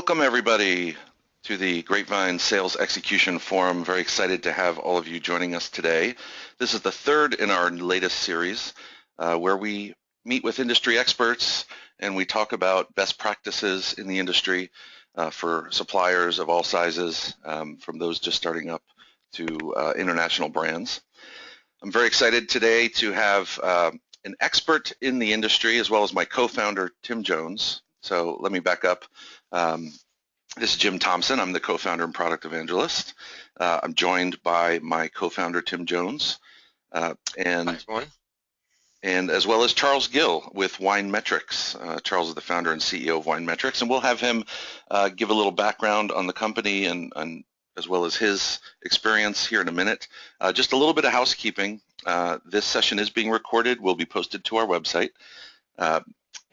Welcome everybody to the GreatVines Sales Execution Forum. Very excited to have all of you joining us today. This is the third in our latest series where we meet with industry experts and we talk about best practices in the industry for suppliers of all sizes, from those just starting up to international brands. I'm very excited today to have an expert in the industry as well as my co-founder, Tim Jones. So let me back up. This is Jim Thompson. I'm the co-founder and product evangelist. I'm joined by my co-founder, Tim Jones, and as well as Charles Gill with WineMetrics. Charles is the founder and CEO of WineMetrics, and we'll have him give a little background on the company and as well as his experience here in a minute. Just a little bit of housekeeping. This session is being recorded, will be posted to our website,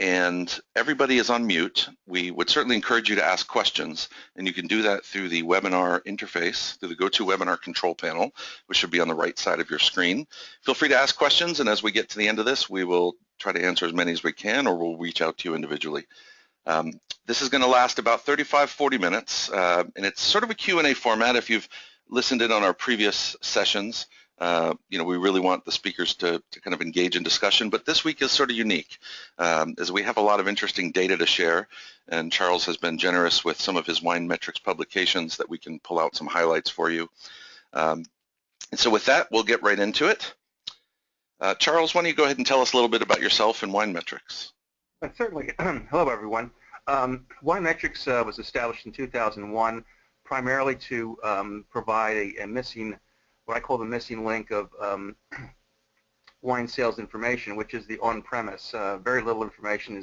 and everybody is on mute. We would certainly encourage you to ask questions, and you can do that through the webinar interface, through the GoToWebinar control panel, which should be on the right side of your screen. Feel free to ask questions, and as we get to the end of this, we will try to answer as many as we can, or we'll reach out to you individually. This is going to last about 35-40 minutes, and it's sort of a Q&A format. If you've listened in on our previous sessions, we really want the speakers to kind of engage in discussion, but this week is sort of unique as we have a lot of interesting data to share, and Charles has been generous with some of his WineMetrics publications that we can pull out some highlights for you. And so with that, we'll get right into it. Charles, why don't you go ahead and tell us a little bit about yourself and WineMetrics? Certainly. Hello, everyone. WineMetrics was established in 2001 primarily to provide a missing, what I call the missing link of wine sales information, which is the on-premise. Very little information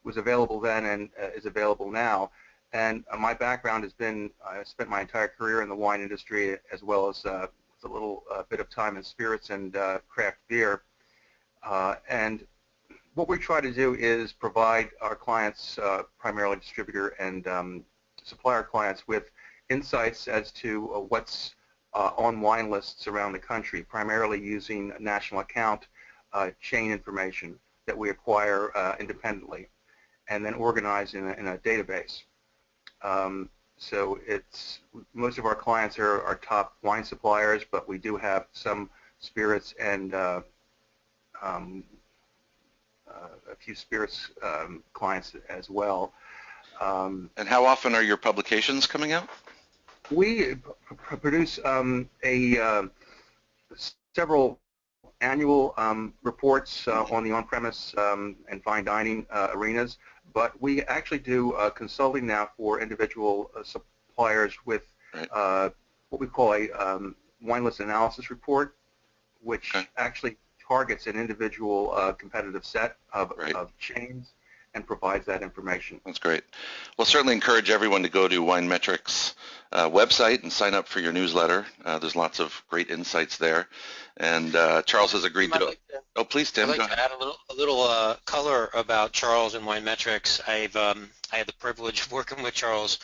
was available then and is available now. And my background has been, I spent my entire career in the wine industry as well as a little bit of time in spirits and craft beer. And what we try to do is provide our clients, primarily distributor and supplier clients, with insights as to what's on wine lists around the country, primarily using national account chain information that we acquire independently and then organize in a database. So most of our clients are our top wine suppliers, but we do have some spirits and a few spirits clients as well. And how often are your publications coming out? We produce several annual reports on the on-premise and fine dining arenas, but we actually do consulting now for individual suppliers with what we call a wine list analysis report, which actually targets an individual competitive set of chains and provides that information. That's great. We'll certainly encourage everyone to go to WineMetrics website and sign up for your newsletter. There's lots of great insights there. And Charles has agreed to... Oh, please, Tim. I'd like to add a little color about Charles and WineMetrics. I had the privilege of working with Charles,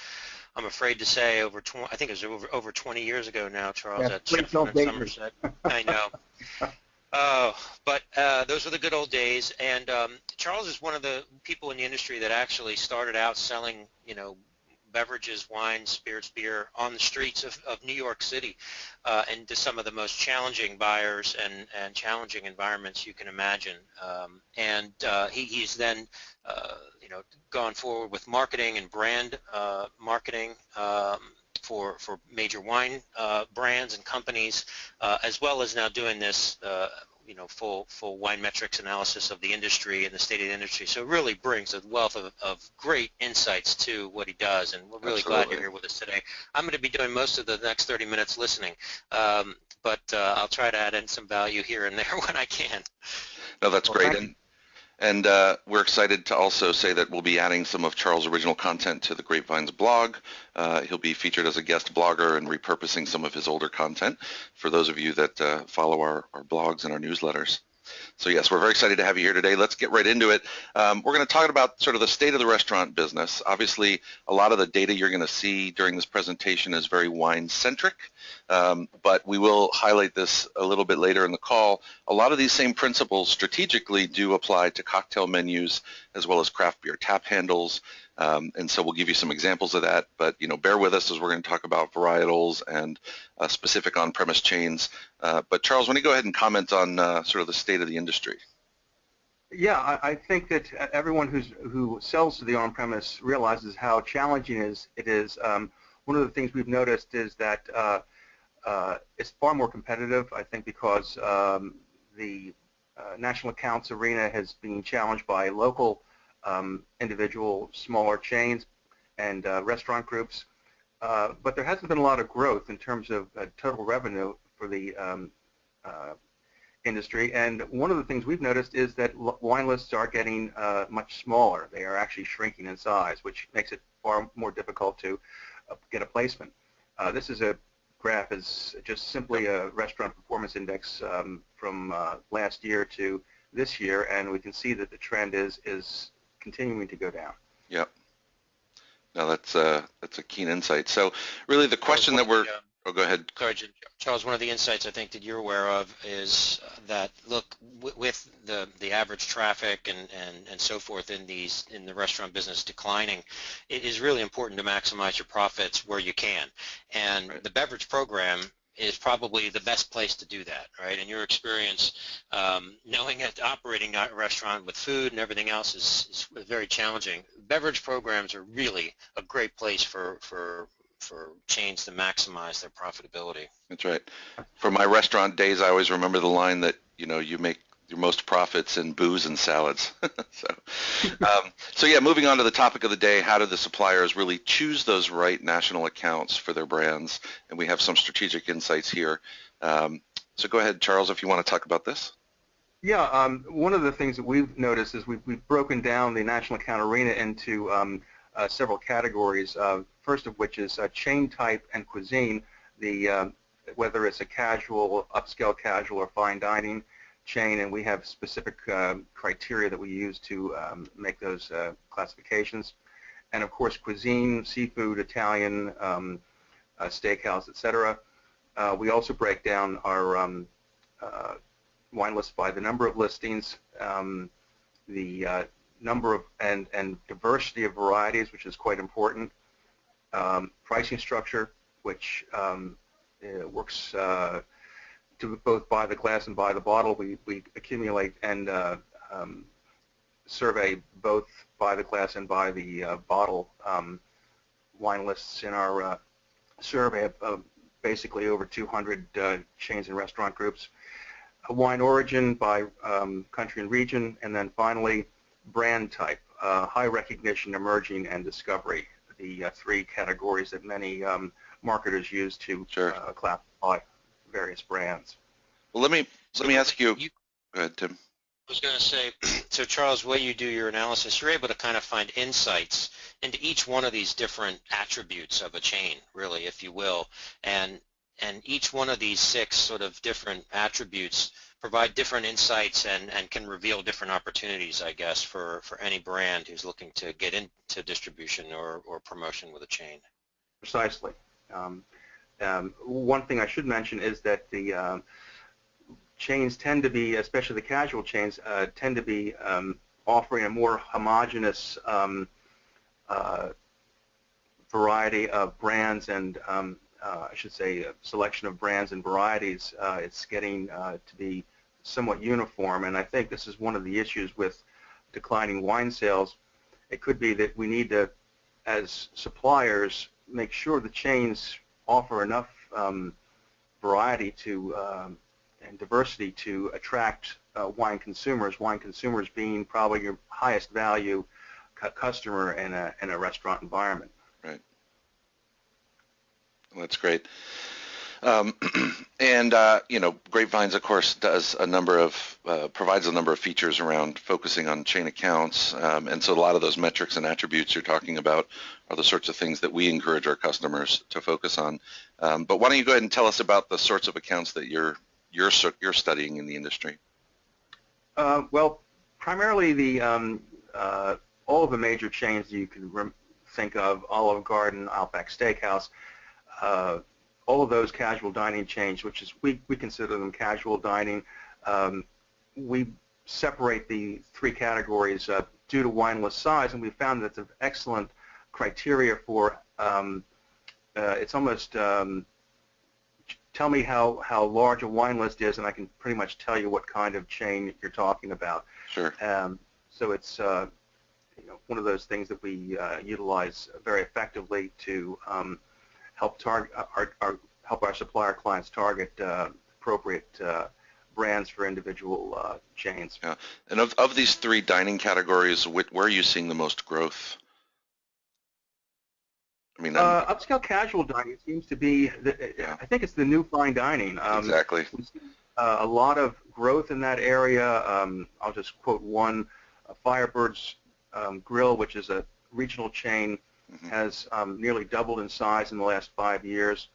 I'm afraid to say, I think it was over 20 years ago now, Charles, at Somerset. I know. But those were the good old days, and Charles is one of the people in the industry that actually started out selling, beverages, wine, spirits, beer on the streets of New York City and to some of the most challenging buyers and challenging environments you can imagine. He's then, gone forward with marketing and brand marketing for major wine brands and companies, as well as now doing this full WineMetrics analysis of the industry and the state of the industry. So it really brings a wealth of great insights to what he does, and we're really glad you're here with us today. I'm going to be doing most of the next 30 minutes listening, but I'll try to add in some value here and there when I can. No, that's great. And we're excited to also say that we'll be adding some of Charles' original content to the GreatVines blog. He'll be featured as a guest blogger and repurposing some of his older content for those of you that follow our blogs and our newsletters. So yes, we're very excited to have you here today. Let's get right into it. We're going to talk about sort of the state of the restaurant business. Obviously, a lot of the data you're going to see during this presentation is very wine-centric, but we will highlight this a little bit later in the call. A lot of these same principles strategically do apply to cocktail menus as well as craft beer tap handles And so we'll give you some examples of that, but bear with us as we're going to talk about varietals and specific on-premise chains. But Charles, why don't you go ahead and comment on sort of the state of the industry? Yeah, I think that everyone who sells to the on-premise realizes how challenging it is. One of the things we've noticed is that it's far more competitive, I think, because the national accounts arena has been challenged by local individual smaller chains and restaurant groups. But there hasn't been a lot of growth in terms of total revenue for the industry, and one of the things we've noticed is that wine lists are getting much smaller. They are actually shrinking in size, which makes it far more difficult to get a placement. This is a graph is just simply a restaurant performance index from last year to this year, and we can see that the trend is continuing to go down. Yep. No, that's a keen insight. So really the question that we're oh, go ahead. Sorry, Charles, one of the insights I think that you're aware of is that, look, with the average traffic and so forth in the restaurant business declining, it is really important to maximize your profits where you can. And right. The beverage program is probably the best place to do that, right? In your experience, knowing that operating a restaurant with food and everything else is very challenging. Beverage programs are really a great place for chains to maximize their profitability. That's right. From my restaurant days, I always remember the line that you make your most profits in booze and salads. So yeah, moving on to the topic of the day, how do the suppliers really choose those right national accounts for their brands? And we have some strategic insights here. So go ahead, Charles, if you want to talk about this. Yeah, one of the things that we've noticed is we've broken down the national account arena into several categories. First of which is chain type and cuisine. Whether it's a casual, upscale casual, or fine dining chain, and we have specific criteria that we use to make those classifications. And of course, cuisine, seafood, Italian, steakhouse, etc. We also break down our wine list by the number of listings, the number of and diversity of varieties, which is quite important. Pricing structure, which works to both by the glass and by the bottle. We accumulate and survey both by the glass and by the bottle wine lists in our survey of basically over 200 chains and restaurant groups. Wine origin by country and region, and then finally brand type, high recognition, emerging, and discovery. The three categories that many marketers use to classify various brands. Well, let me ask you. Go ahead, Tim. I was going to say, so Charles, the way you do your analysis, you're able to kind of find insights into each one of these different attributes of a chain, really, if you will, and each one of these 6 sort of different attributes provide different insights and can reveal different opportunities, I guess, for any brand who's looking to get into distribution or promotion with a chain. Precisely. One thing I should mention is that the chains tend to be, especially the casual chains, tend to be offering a more homogeneous variety of brands and I should say a selection of brands and varieties. It's getting to be somewhat uniform, and I think this is one of the issues with declining wine sales. It could be that we need to, as suppliers, make sure the chains offer enough variety to and diversity to attract wine consumers being probably your highest value customer in a restaurant environment. Right. Well, that's great. And GreatVines, of course, does provides a number of features around focusing on chain accounts, and so a lot of those metrics and attributes you're talking about are the sorts of things that we encourage our customers to focus on. But why don't you go ahead and tell us about the sorts of accounts that you're studying in the industry? Well, primarily all of the major chains you can think of: Olive Garden, Outback Steakhouse. All of those casual dining chains, which is we consider them casual dining. We separate the three categories due to wine list size, and we found that's an excellent criteria for, it's almost, tell me how large a wine list is, and I can pretty much tell you what kind of chain you're talking about. Sure. So it's one of those things that we utilize very effectively to help our supplier clients target appropriate brands for individual chains. Yeah. And of these three dining categories, where are you seeing the most growth? I mean, upscale casual dining seems to be, I think it's the new fine dining. Exactly. We see a lot of growth in that area. I'll just quote one, Firebird's Grill, which is a regional chain, has nearly doubled in size in the last 5 years.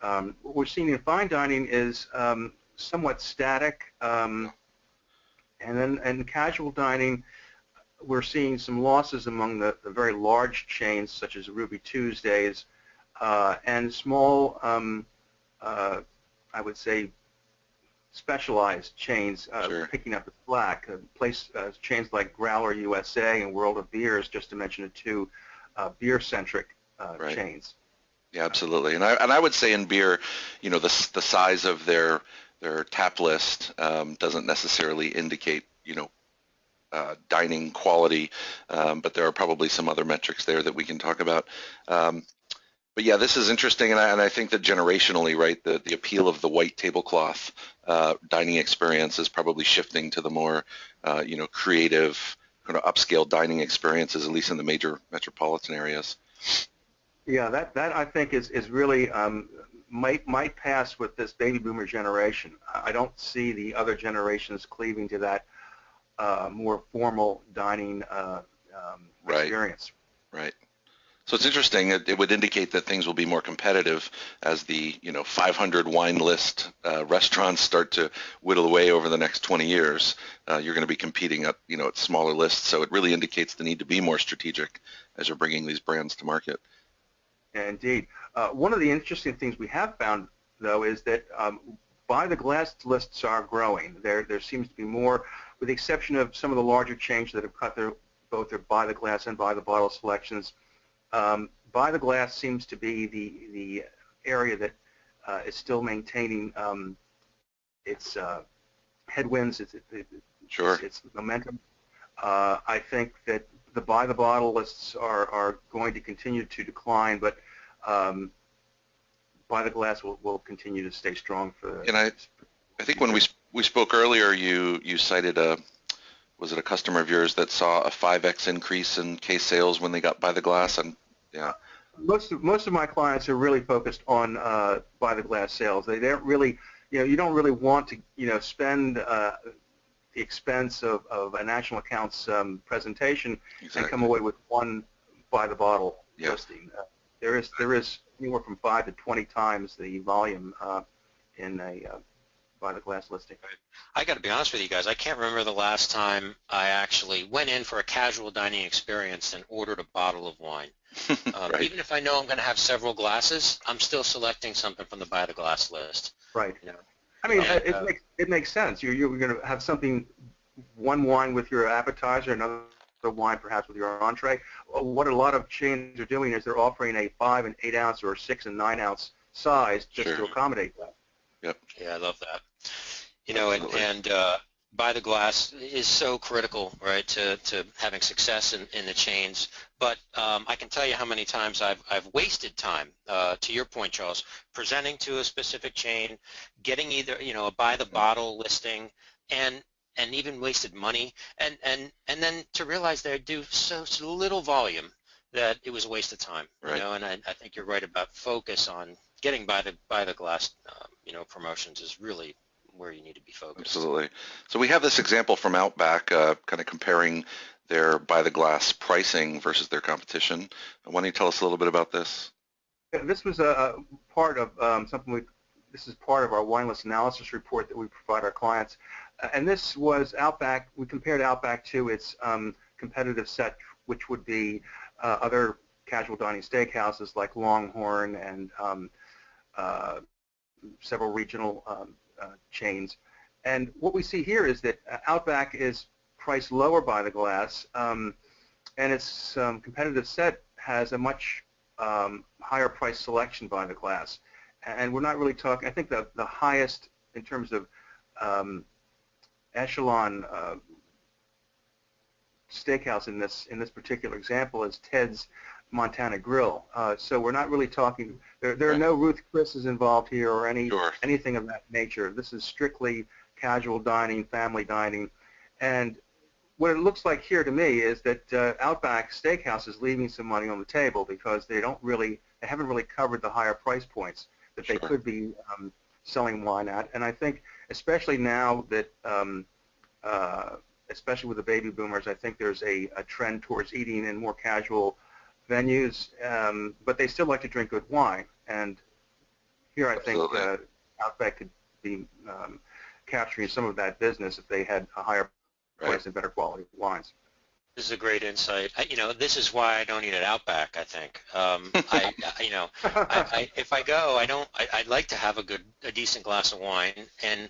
What we're seeing in fine dining is somewhat static, and then in casual dining, we're seeing some losses among the very large chains such as Ruby Tuesdays and small, I would say, specialized chains Sure. picking up the slack. Chains like Growler USA and World of Beers, just to mention the two beer-centric Right. chains. Yeah, absolutely. And I would say in beer, the size of their tap list doesn't necessarily indicate dining quality, but there are probably some other metrics there that we can talk about. But yeah, this is interesting, and I think that generationally, right, the appeal of the white tablecloth dining experience is probably shifting to the more, creative, kind of upscale dining experiences, at least in the major metropolitan areas. Yeah, that I think is really might pass with this baby boomer generation. I don't see the other generations cleaving to that more formal dining experience. Right. So it's interesting. It would indicate that things will be more competitive as the 500 wine list restaurants start to whittle away over the next 20 years. You're going to be competing at at smaller lists. So it really indicates the need to be more strategic as you're bringing these brands to market. Indeed. One of the interesting things we have found, though, is that by the glass lists are growing. There seems to be more, with the exception of some of the larger chains that have cut both their by the glass and by the bottle selections. By the glass seems to be the area that is still maintaining its headwinds, its momentum. I think that the by the bottle lists are going to continue to decline, but by the glass will continue to stay strong for. And I think when we spoke earlier, you cited was it a customer of yours that saw a 5x increase in case sales when they got by the glass? And yeah, most of my clients are really focused on by the glass sales. They don't really, you don't really want to spend the expense of a national accounts presentation and come away with one by the bottle listing. There is anywhere from 5 to 20 times the volume in a by the glass listing. I got to be honest with you guys. I can't remember the last time I actually went in for a casual dining experience and ordered a bottle of wine. Right. Even if I know I'm going to have several glasses, I'm still selecting something from the by the glass list. Right. I mean, it makes sense. You're going to have one wine with your appetizer, another wine perhaps with your entree. What a lot of chains are doing is they're offering a 5 and 8 ounce or 6 and 9 ounce size just to accommodate that. Yep. Yeah, I love that. And by the glass is so critical, right, to having success in the chains. But I can tell you how many times I've wasted time, to your point, Charles, presenting to a specific chain, getting either a by the bottle listing, and even wasted money, and then to realize they do so little volume that it was a waste of time. Right. And I think you're right about focus on getting by the glass, promotions is really where you need to be focused. Absolutely. So we have this example from Outback, kind of comparing their by the glass pricing versus their competition. Why don't you tell us a little bit about this? This was a part of this is part of our wine list analysis report that we provide our clients. And this was Outback. We compared Outback to its competitive set, which would be other casual dining steakhouses like Longhorn and several regional chains. And what we see here is that Outback is priced lower by the glass, and its competitive set has a much higher price selection by the glass. And we're not really talking, I think the highest in terms of echelon steakhouse in this particular example is Ted's Montana Grill. So we're not really talking, there are no Ruth Chris's involved here or anything of that nature. This is strictly casual dining, family dining. And what it looks like here to me is that Outback Steakhouse is leaving some money on the table because they haven't really covered the higher price points that they could be selling wine at. And I think especially now that especially with the baby boomers, I think there's a trend towards eating in more casual venues, but they still like to drink good wine. And here I think Outback could be capturing some of that business if they had a higher price and better quality wines. This is a great insight. This is why I don't eat at Outback, I think. If I go, I'd like to have a decent glass of wine. And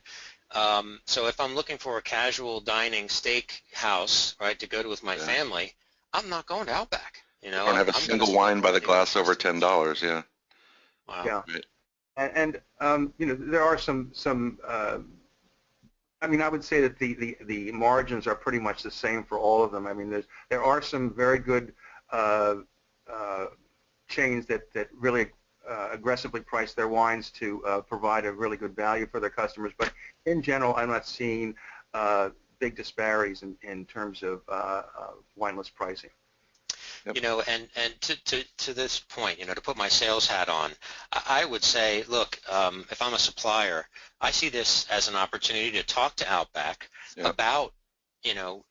so if I'm looking for a casual dining steak house, right, to go to with my family, I'm not going to Outback. You don't have a single wine by the glass over $10. Yeah. Wow. Yeah. Right. And there are some. I mean, I would say that the margins are pretty much the same for all of them. I mean, there are some very good chains that really aggressively price their wines to provide a really good value for their customers. But in general, I'm not seeing big disparities in terms of wine list pricing. Yep. And to this point, to put my sales hat on, I would say, look, if I'm a supplier, I see this as an opportunity to talk to Outback about,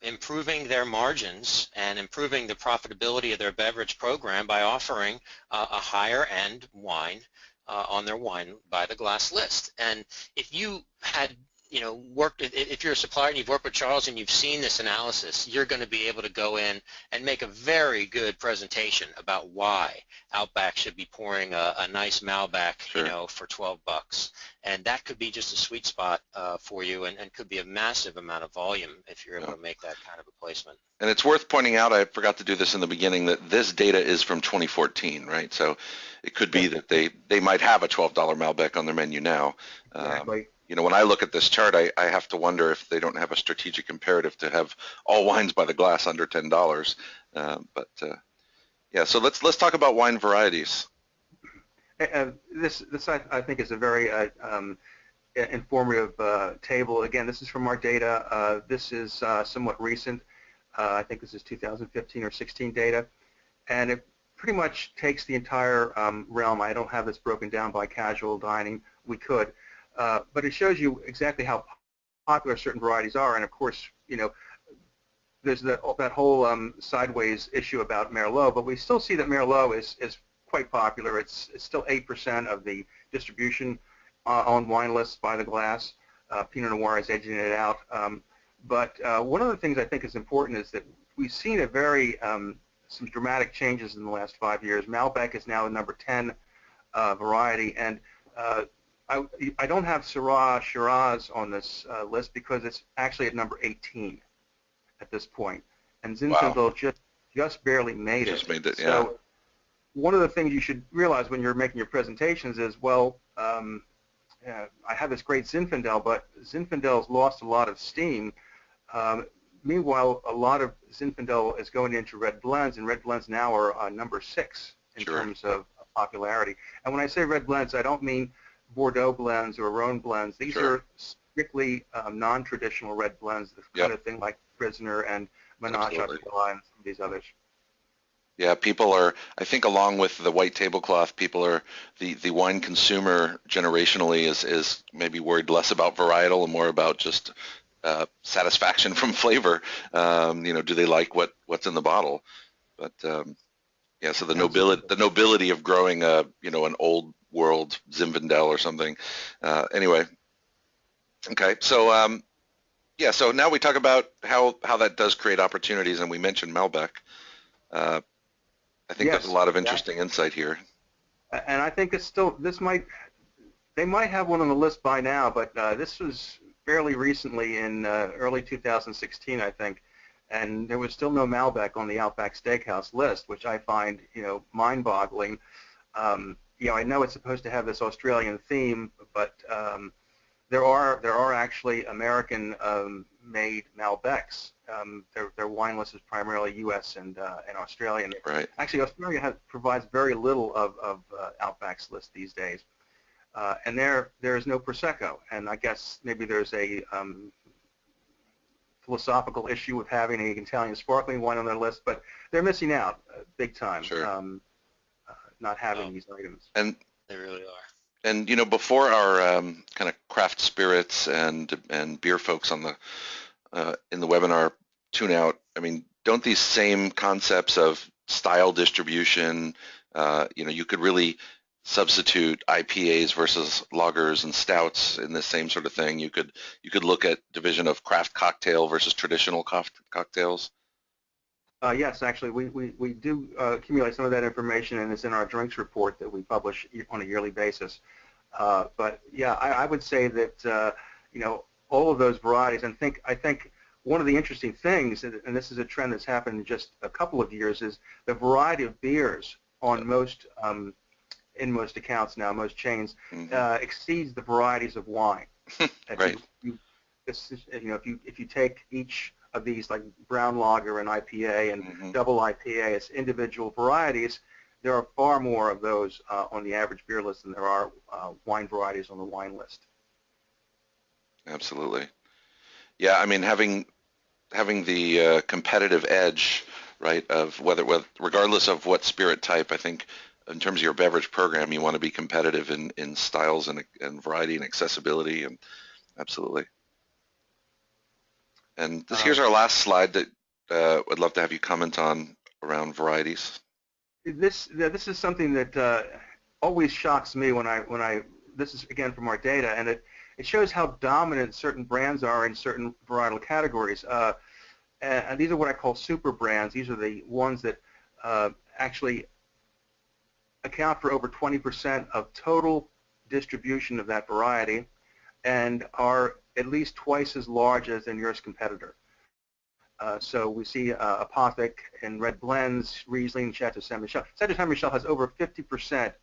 improving their margins and improving the profitability of their beverage program by offering a higher end wine on their wine by the glass list. And if you had if you're a supplier and you've worked with Charles and you've seen this analysis, you're going to be able to go in and make a very good presentation about why Outback should be pouring a nice Malbec, for $12. And that could be just a sweet spot for you and could be a massive amount of volume if you're able to make that kind of a placement. And it's worth pointing out, I forgot to do this in the beginning, that this data is from 2014, right? So it could be that they might have a $12 Malbec on their menu now. Exactly. When I look at this chart, I have to wonder if they don't have a strategic imperative to have all wines by the glass under $10. So let's talk about wine varieties. This I think is a very informative table. Again, this is from our data. This is somewhat recent. I think this is 2015 or 16 data, and it pretty much takes the entire realm. I don't have this broken down by casual dining. We could. But it shows you exactly how popular certain varieties are, and of course, there's that whole sideways issue about Merlot, but we still see that Merlot is quite popular. It's still 8% of the distribution on wine lists by the glass. Pinot Noir is edging it out. But one of the things I think is important is that we've seen a very some dramatic changes in the last 5 years. Malbec is now the number 10 variety, and I don't have Syrah Shiraz on this list because it's actually at number 18 at this point, and Zinfandel just barely made it. Just made it, yeah. So one of the things you should realize when you're making your presentations is, well, I have this great Zinfandel, but Zinfandel's lost a lot of steam. Meanwhile, a lot of Zinfandel is going into red blends, and red blends now are number 6 in terms of popularity. And when I say red blends, I don't mean Bordeaux blends or Rhone blends. These are strictly non-traditional red blends, the kind of thing like Prisoner and Menage a Trois and some of these others. Yeah, people are, I think along with the white tablecloth, people are, the wine consumer generationally is maybe worried less about varietal and more about just satisfaction from flavor. Do they like what's in the bottle? But so the nobility of growing an old world Zinfandel or something. Anyway, okay, so so now we talk about how that does create opportunities, and we mentioned Malbec. I think there's a lot of interesting insight here. And I think it's still, they might have one on the list by now, but this was fairly recently in early 2016, I think. and there was still no Malbec on the Outback Steakhouse list, which I find, mind-boggling. I know it's supposed to have this Australian theme, but there are actually American-made Malbecs. Their wine list is primarily U.S. and Australian. Right. Actually, Australia provides very little of Outback's list these days, and there is no Prosecco. And I guess maybe there's a philosophical issue with having an Italian sparkling wine on their list, but they're missing out big time. Sure. Not having these items. And they really are. And before our kind of craft spirits and beer folks on the in the webinar tune out, I mean, don't these same concepts of style distribution, you could really substitute IPAs versus lagers and stouts in the same sort of thing. You could look at division of craft cocktail versus traditional cocktails. Yes, actually, we do accumulate some of that information, and it's in our drinks report that we publish on a yearly basis. But yeah, I would say that all of those varieties, and I think one of the interesting things, and this is a trend that's happened in just a couple of years, is the variety of beers on most in most accounts now, most chains, exceeds the varieties of wine. Right. If you take each of these, like brown lager and IPA and double IPA as individual varieties, there are far more of those on the average beer list than there are wine varieties on the wine list. Absolutely. Yeah, I mean, having the competitive edge, right, of regardless of what spirit type, I think in terms of your beverage program, you want to be competitive in styles and variety and accessibility, and absolutely. And here's our last slide that I'd love to have you comment on around varieties. This is something that always shocks me when I this is again from our data, and it shows how dominant certain brands are in certain varietal categories. And these are what I call Superbrands. These are the ones that actually account for over 20% of total distribution of that variety, and are at least twice as large as their nearest competitor. So we see Apothic and Red Blends, Riesling, Chateau Saint Michel. Chateau Saint Michel has over 50%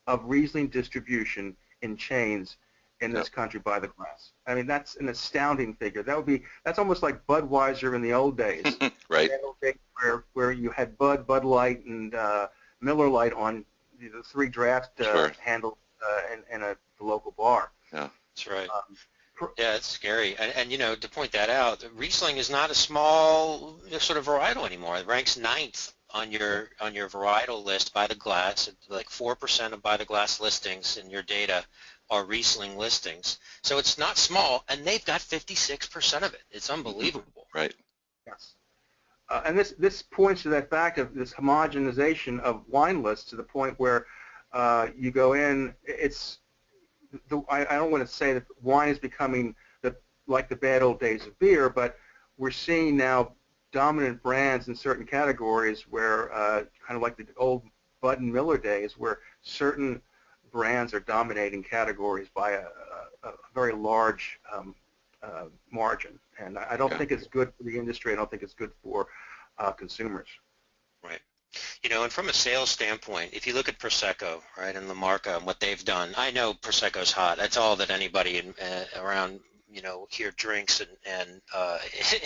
of Riesling distribution in chains in this country by the glass. I mean, that's an astounding figure. That's almost like Budweiser in the old days. Right. Where you had Bud Light, and Miller Lite on the three draft handles in a local bar. Yeah, that's right. Yeah, it's scary. And to point that out, Riesling is not a small sort of varietal anymore. It ranks 9th on your varietal list by the glass. Like 4% of by the glass listings in your data are Riesling listings. So it's not small, and they've got 56% of it. It's unbelievable. Right. Yes. And this points to that fact of this homogenization of wine lists to the point where you go in, I don't want to say that wine is becoming like the bad old days of beer, but we're seeing now dominant brands in certain categories where, kind of like the old Bud and Miller days, where certain brands are dominating categories by a very large margin. And I don't think it's good for the industry. I don't think it's good for consumers. Right. And from a sales standpoint, if you look at Prosecco, right, and La Marca and what they've done, I know Prosecco's hot. That's all that anybody around, here drinks, and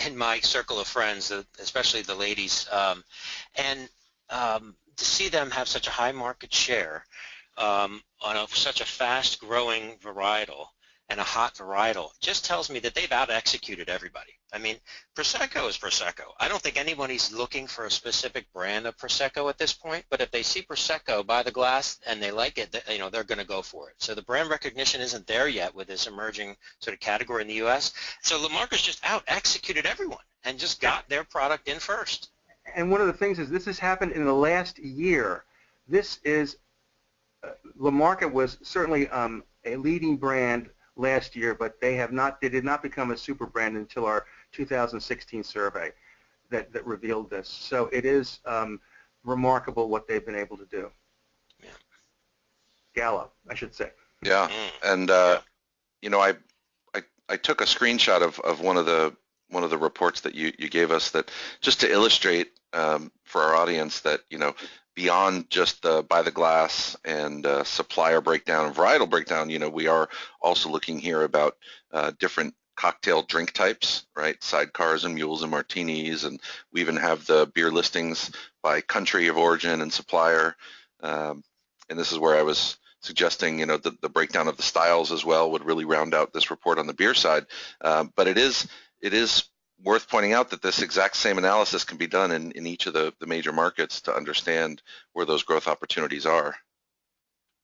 in my circle of friends, especially the ladies, and to see them have such a high market share on such a fast-growing varietal and a hot varietal just tells me that they've out-executed everybody. I mean, Prosecco is Prosecco. I don't think anybody's looking for a specific brand of Prosecco at this point, but if they see Prosecco by the glass and they like it, they're going to go for it. So the brand recognition isn't there yet with this emerging sort of category in the U.S. So La Marca's just out-executed everyone and just got their product in first. And one of the things is this has happened in the last year. This is La Marca was certainly a leading brand last year, but they did not become a super brand until our 2016 survey that revealed this. So it is remarkable what they've been able to do. Yeah. Gallo, I should say. Yeah, and I took a screenshot of one of the one of the reports that you gave us, that just to illustrate for our audience that, beyond just the by the glass and supplier breakdown and varietal breakdown, we are also looking here about different cocktail drink types, right? Sidecars and mules and martinis, and we even have the beer listings by country of origin and supplier. And this is where I was suggesting, the breakdown of the styles as well would really round out this report on the beer side. But it is worth pointing out that this exact same analysis can be done in each of the major markets to understand where those growth opportunities are.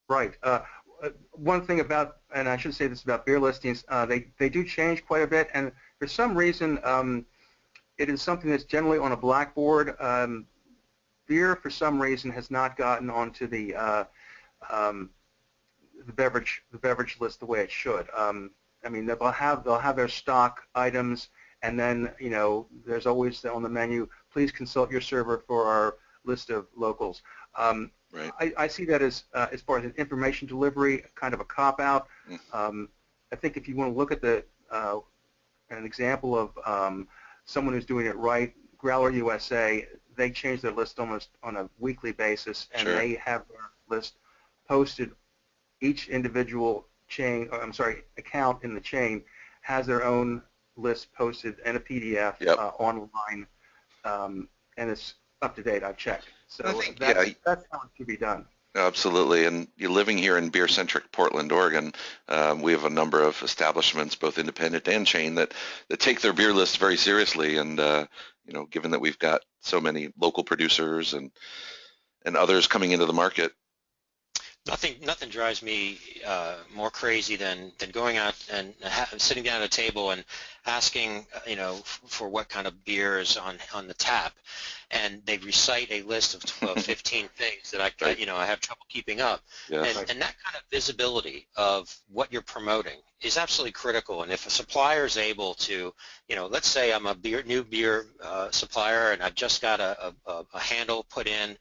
Right. One thing about, and I should say this about beer listings, they do change quite a bit, and for some reason it is something that's generally on a blackboard. Beer, for some reason, has not gotten onto the beverage list the way it should. I mean, they'll have their stock items, and then there's always on the menu, please consult your server for our list of locals. Right. I see that as far as an information delivery, kind of a cop-out. I think if you want to look at an example of someone who's doing it right, Growler USA, they change their list almost on a weekly basis, and Sure. they have their list posted. Each individual account in the chain has their own list posted in a PDF online, and it's up to date. I've checked. So that's how it should be done. Absolutely, and you're living here in beer-centric Portland, Oregon. We have a number of establishments, both independent and chain, that take their beer list very seriously. And given that we've got so many local producers and others coming into the market, Nothing drives me more crazy than going out and sitting down at a table and asking, for what kind of beer is on the tap, and they recite a list of 12, 15 things that I have trouble keeping up. Yes. And that kind of visibility of what you're promoting is absolutely critical. And if a supplier is able to, let's say I'm a new beer supplier and I've just got a handle put in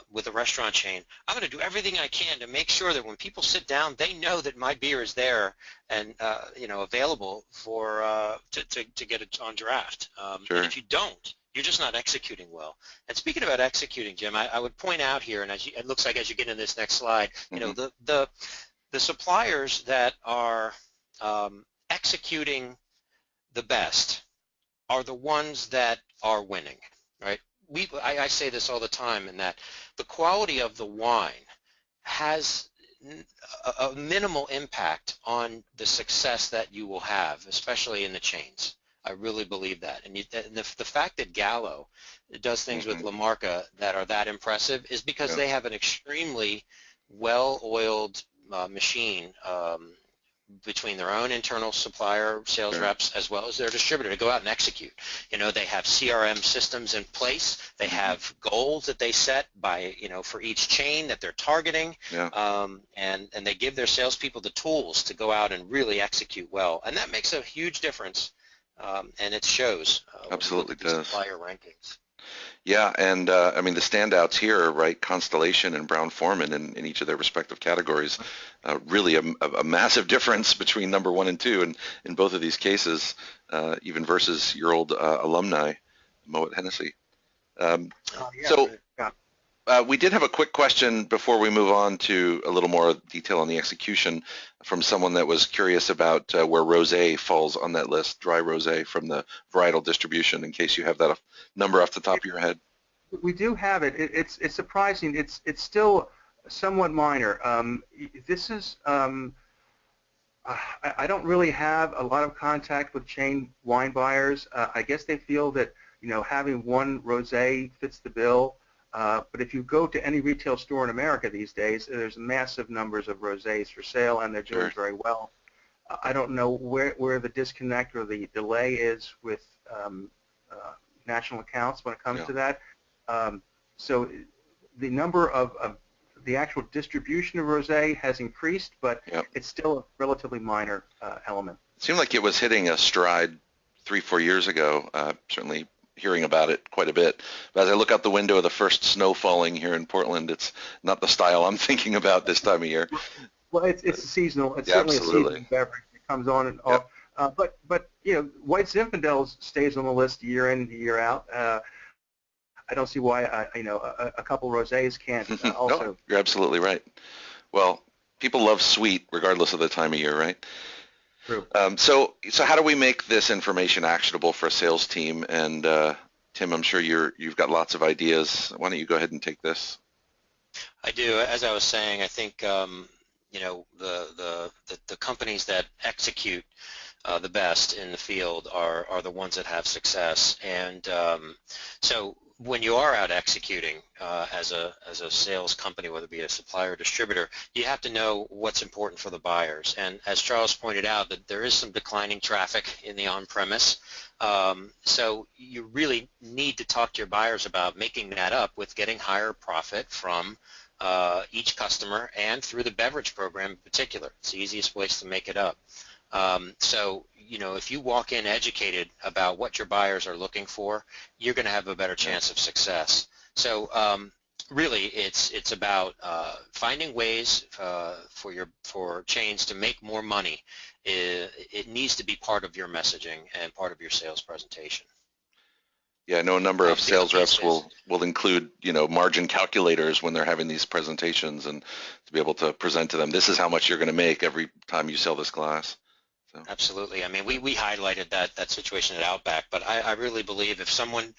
with a restaurant chain, I'm going to do everything I can to make sure that when people sit down, they know that my beer is there and available for to get it on draft. Sure. And if you don't, you're just not executing well. And speaking about executing, Jim, I would point out here, and it looks like as you get in this next slide, the suppliers that are executing the best are the ones that are winning, right? I say this all the time, in that the quality of the wine has a minimal impact on the success that you will have, especially in the chains. I really believe that. And the fact that Gallo does things with La Marca that are that impressive is because they have an extremely well-oiled machine between their own internal supplier sales reps as well as their distributor to go out and execute. They have CRM systems in place. They have goals that they set by, for each chain that they're targeting, and they give their salespeople the tools to go out and really execute well. And that makes a huge difference, and it shows. Absolutely does. Supplier rankings. Yeah, and I mean the standouts here, right? Constellation and Brown-Forman in each of their respective categories. Really a massive difference between number 1 and 2 in both of these cases, even versus your old alumni, Moet Hennessy. We did have a quick question before we move on to a little more detail on the execution from someone that was curious about where rosé falls on that list, dry rosé from the varietal distribution, in case you have that number off the top of your head. We do have it. It's surprising. It's still somewhat minor. This is I don't really have a lot of contact with chain wine buyers. I guess they feel that having one rosé fits the bill. But if you go to any retail store in America these days, there's massive numbers of rosés for sale, and they're doing very well. I don't know where the disconnect or the delay is with national accounts when it comes to that. So the number of the actual distribution of rosé has increased, but it's still a relatively minor element. It seemed like it was hitting a stride 3-4 years ago, certainly hearing about it quite a bit. But as I look out the window of the first snow falling here in Portland, it's not the style I'm thinking about this time of year. Well, it's seasonal. It's certainly a seasonal beverage. It comes on and off. But White Zinfandel stays on the list year in, year out. I don't see why a couple rosés can't also. No, you're absolutely right. Well, people love sweet regardless of the time of year, right? True. So how do we make this information actionable for a sales team? And Tim, I'm sure you've got lots of ideas. Why don't you go ahead and take this? I do. As I was saying, I think the companies that execute the best in the field are the ones that have success. And so when you are out executing as a sales company, whether it be a supplier or distributor, you have to know what's important for the buyers. And as Charles pointed out, that there is some declining traffic in the on-premise. So you really need to talk to your buyers about making that up with getting higher profit from each customer and through the beverage program in particular. It's the easiest place to make it up. So, if you walk in educated about what your buyers are looking for, you're going to have a better chance of success. So, really, it's about finding ways for chains to make more money. It needs to be part of your messaging and part of your sales presentation. Yeah, I know a number of sales reps will include, margin calculators when they're having these presentations, and to be able to present to them, this is how much you're going to make every time you sell this glass. So. Absolutely. I mean, we highlighted that situation at Outback, but I really believe if someone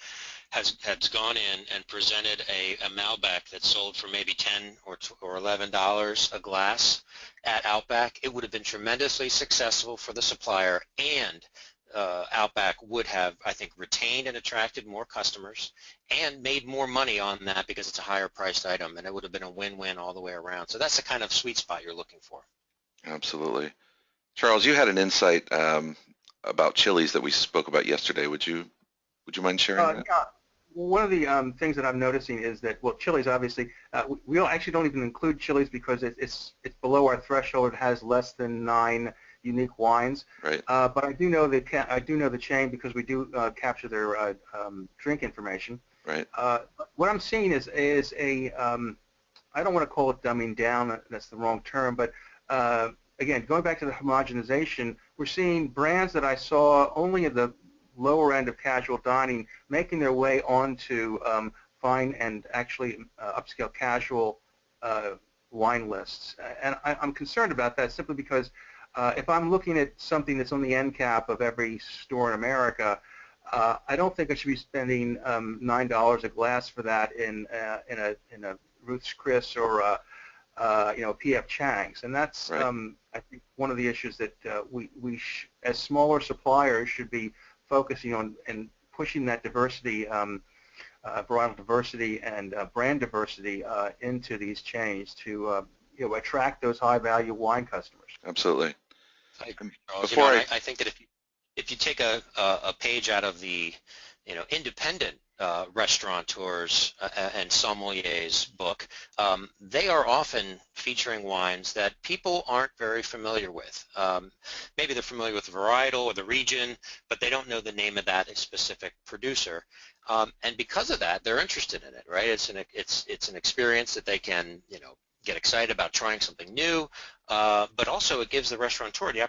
has gone in and presented a Malbec that sold for maybe $10 or $11 a glass at Outback, it would have been tremendously successful for the supplier, and Outback would have, I think, retained and attracted more customers and made more money on that because it's a higher priced item, and it would have been a win-win all the way around. So that's the kind of sweet spot you're looking for. Absolutely. Charles, you had an insight about chilies that we spoke about yesterday. Would you mind sharing that? Yeah. One of the things that I'm noticing is that, chilies obviously, we actually don't even include chilies because it's below our threshold. It has less than 9 unique wines. Right. But I do know the chain because we do capture their drink information. Right. What I'm seeing is a I don't want to call it dumbing down. That's the wrong term. But again, going back to the homogenization, we're seeing brands that I saw only at the lower end of casual dining making their way onto fine and actually upscale casual wine lists. And I'm concerned about that simply because if I'm looking at something that's on the end cap of every store in America, I don't think I should be spending $9 a glass for that in a Ruth's Chris or P.F. Chang's, and that's right. I think one of the issues that we as smaller suppliers should be focusing on and pushing that diversity, varietal diversity and brand diversity into these chains to attract those high-value wine customers. Absolutely. I agree, Charles. I think that if you take a page out of the independent restaurateurs and sommeliers book, they are often featuring wines that people aren't very familiar with. Maybe they're familiar with the varietal or the region, but they don't know the name of that specific producer. And because of that, they're interested in it, right? It's an experience that they can get excited about trying something new, but also it gives the restaurateur the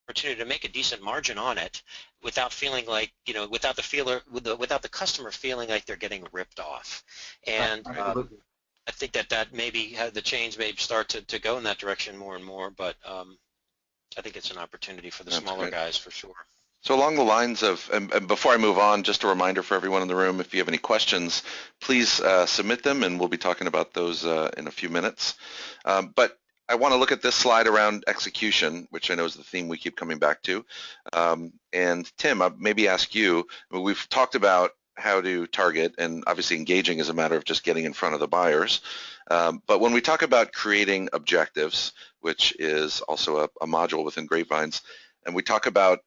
opportunity to make a decent margin on it without feeling like, without the customer feeling like they're getting ripped off. And I think that maybe the chains may start to go in that direction more and more, but I think it's an opportunity for the smaller guys for sure. So along the lines of, and before I move on, just a reminder for everyone in the room, if you have any questions, please submit them, and we'll be talking about those in a few minutes. But I want to look at this slide around execution, which I know is the theme we keep coming back to. And Tim, I'll maybe ask you, we've talked about how to target, and obviously engaging is a matter of just getting in front of the buyers. But when we talk about creating objectives, which is also a module within GreatVines, and we talk about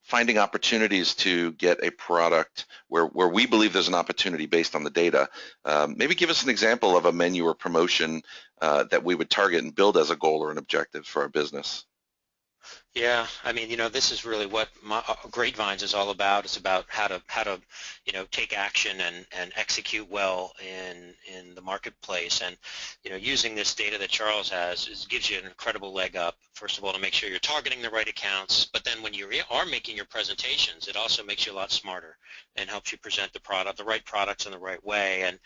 finding opportunities to get a product where we believe there's an opportunity based on the data. Maybe give us an example of a menu or promotion that we would target and build as a goal or an objective for our business. Yeah, I mean, this is really what GreatVines is all about. It's about how to take action and execute well in the marketplace. And using this data that Charles has gives you an incredible leg up. First of all, to make sure you're targeting the right accounts, but then when you are making your presentations, it also makes you a lot smarter and helps you present the right products in the right way. And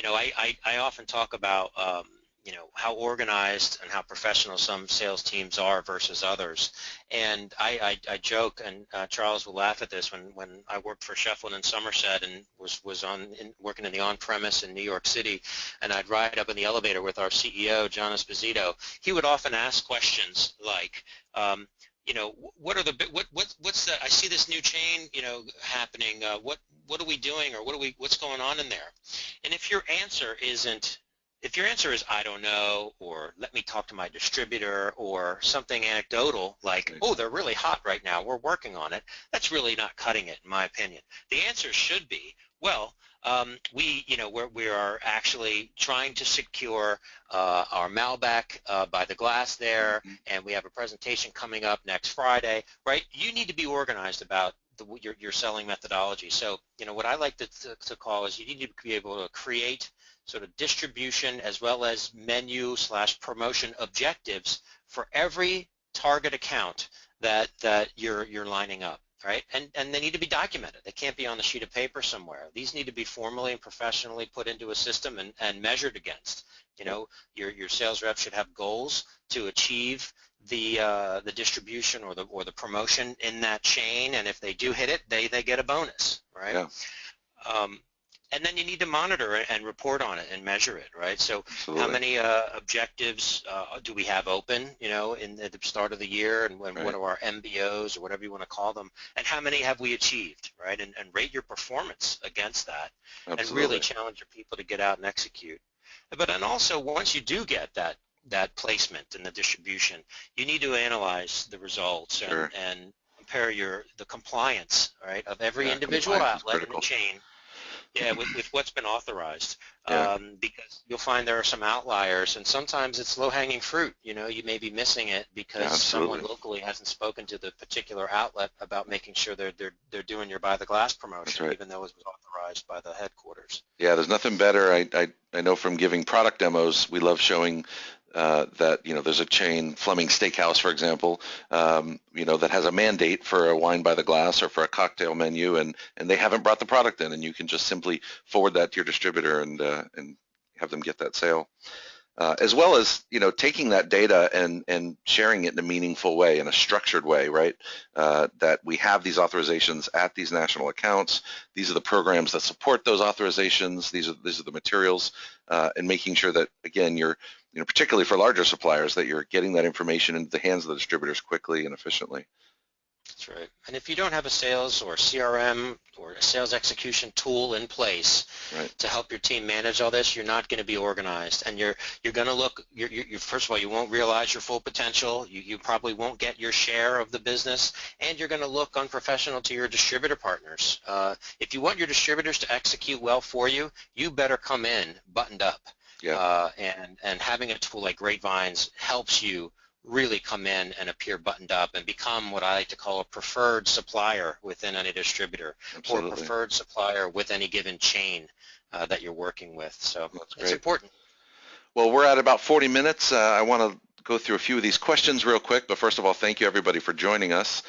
I often talk about how organized and how professional some sales teams are versus others. And I joke, and Charles will laugh at this, when I worked for Sheffield and Somerset and was working in the on-premise in New York City, and I'd ride up in the elevator with our CEO, John Esposito, he would often ask questions like, what's the, I see this new chain, happening, what are we doing, or what's going on in there? And if your answer is, I don't know, or let me talk to my distributor, or something anecdotal like, oh, they're really hot right now, we're working on it, that's really not cutting it, in my opinion. The answer should be, well, we are actually trying to secure our Malbec by the glass there, and we have a presentation coming up next Friday, right? You need to be organized about your selling methodology. So, what I like to call is, you need to be able to create sort of distribution as well as menu/promotion objectives for every target account that you're lining up, right? And they need to be documented. They can't be on a sheet of paper somewhere. These need to be formally and professionally put into a system and measured against. Your sales rep should have goals to achieve the distribution or the promotion in that chain, and if they do hit it, they get a bonus, right? Yeah. And then you need to monitor it and report on it and measure it, right? So Absolutely. How many objectives do we have open, at the start of the year, and what are our MBOs, or whatever you want to call them, and how many have we achieved, right? And rate your performance against that. Absolutely. And really challenge your people to get out and execute. But then also, once you do get that placement and the distribution, you need to analyze the results and compare the compliance, right, of every individual outlet in the chain. Yeah, with what's been authorized, because you'll find there are some outliers, and sometimes it's low-hanging fruit. You may be missing it because someone locally hasn't spoken to the particular outlet about making sure they're doing your Buy the Glass promotion, even though it was authorized by the headquarters. Yeah, there's nothing better. I know from giving product demos, we love showing that there's a chain, Fleming Steakhouse, for example, that has a mandate for a wine by the glass or for a cocktail menu, and they haven't brought the product in, and you can just simply forward that to your distributor and have them get that sale. As well as taking that data and sharing it in a meaningful way, in a structured way, right? That we have these authorizations at these national accounts. These are the programs that support those authorizations. These are the materials, and making sure that, again, you're particularly for larger suppliers, that you're getting that information into the hands of the distributors quickly and efficiently. That's right. And if you don't have a sales or CRM or a sales execution tool in place to help your team manage all this, you're not going to be organized, and you're going to look. First of all, you won't realize your full potential. You probably won't get your share of the business, and you're going to look unprofessional to your distributor partners. If you want your distributors to execute well for you, you better come in buttoned up. Yeah. And having a tool like GreatVines helps you really come in and appear buttoned up and become what I like to call a preferred supplier within any distributor. Absolutely. Or a preferred supplier with any given chain that you're working with. So it's important. Well, we're at about 40 minutes. I want to go through a few of these questions real quick, but first of all, thank you everybody for joining us.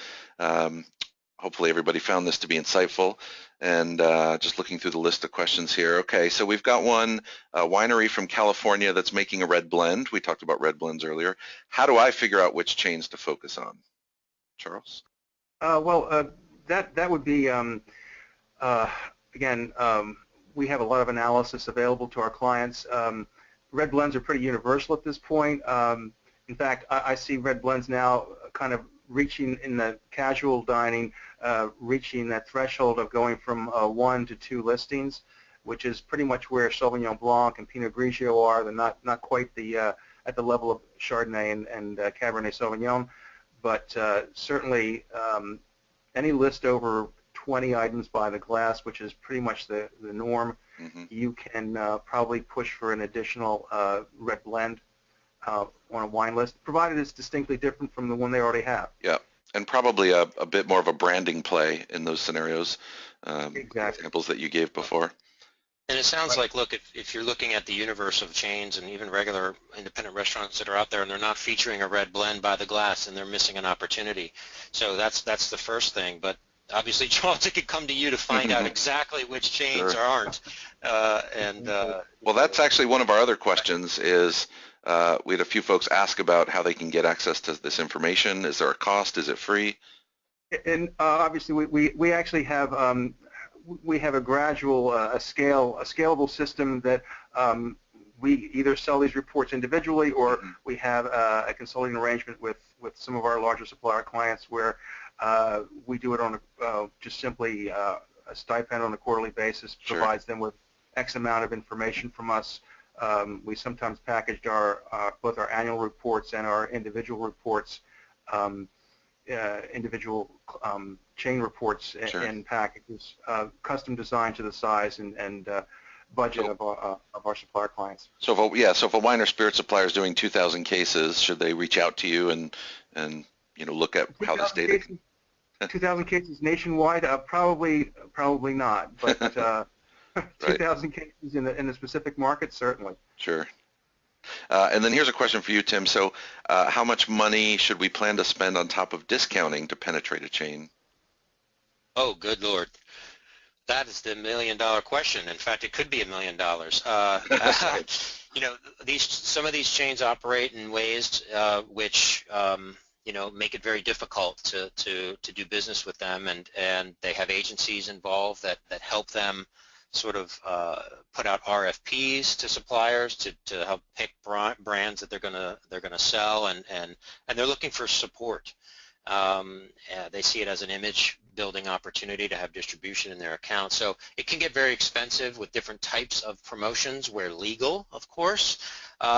Hopefully everybody found this to be insightful. And just looking through the list of questions here. Okay, so we've got one winery from California that's making a red blend. We talked about red blends earlier. How do I figure out which chains to focus on? Charles? That would be, again, we have a lot of analysis available to our clients. Red blends are pretty universal at this point. In fact, I see red blends now kind of reaching in the casual dining, reaching that threshold of going from 1 to 2 listings, which is pretty much where Sauvignon Blanc and Pinot Grigio are. They're not quite at the level of Chardonnay and Cabernet Sauvignon, but certainly any list over 20 items by the glass, which is pretty much the norm, you can probably push for an additional red blend. on a wine list, provided it's distinctly different from the one they already have. Yeah, and probably a bit more of a branding play in those scenarios, Exactly. examples that you gave before. And it sounds like, look, if you're looking at the universe of chains and even regular independent restaurants that are out there and they're not featuring a red blend by the glass, and they're missing an opportunity. So that's the first thing. But obviously, Charles, it could come to you to find out exactly which chains aren't. Well, that's actually one of our other questions is we had a few folks ask about how they can get access to this information. Is there a cost? Is it free? And obviously, we actually have we have a gradual, a scalable system that we either sell these reports individually, or we have a consulting arrangement with some of our larger supplier clients where we do it on just simply a stipend on a quarterly basis, provides them with X amount of information from us. We sometimes packaged our both our annual reports and our individual reports, individual chain reports in packages, custom designed to the size and budget of our supplier clients. So if a wine or spirit supplier is doing 2,000 cases, should they reach out to you and look at how this data? 2,000 cases nationwide? Probably not, but 2,000 cases in the specific market, certainly. Sure. And then here's a question for you, Tim. So how much money should we plan to spend on top of discounting to penetrate a chain? Oh, good Lord. That is the $1 million question. In fact, it could be $1 million. Some of these chains operate in ways which make it very difficult to do business with them, and they have agencies involved that help them sort of put out RFPs to suppliers to help pick brands that they're gonna sell, and they're looking for support. They see it as an image building opportunity to have distribution in their account. So it can get very expensive with different types of promotions where legal, of course.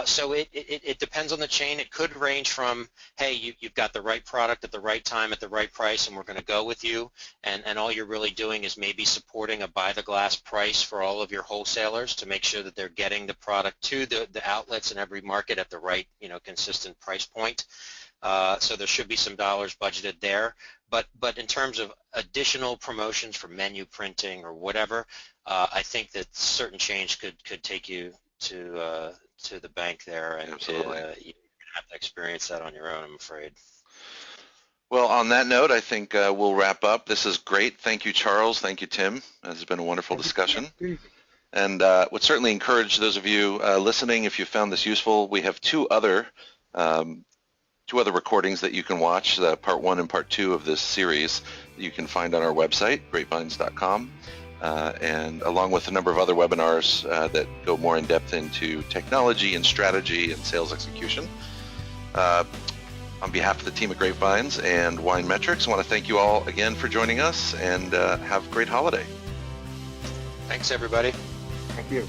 So it depends on the chain. It could range from, hey, you've got the right product at the right time at the right price, and we're going to go with you, and all you're really doing is maybe supporting a buy-the-glass price for all of your wholesalers to make sure that they're getting the product to the outlets in every market at the right, consistent price point. So there should be some dollars budgeted there. But in terms of additional promotions for menu printing or whatever, I think that certain chains could take you to the bank there, and you have to experience that on your own, I'm afraid. Well, on that note, I think we'll wrap up. This is great. Thank you, Charles. Thank you, Tim. This has been a wonderful discussion. And would certainly encourage those of you listening, if you found this useful, we have two other recordings that you can watch, part 1 and part 2 of this series that you can find on our website, GreatVines.com, and along with a number of other webinars that go more in depth into technology and strategy and sales execution. On behalf of the team at GreatVines and WineMetrics, I want to thank you all again for joining us, and have a great holiday. Thanks, everybody. Thank you.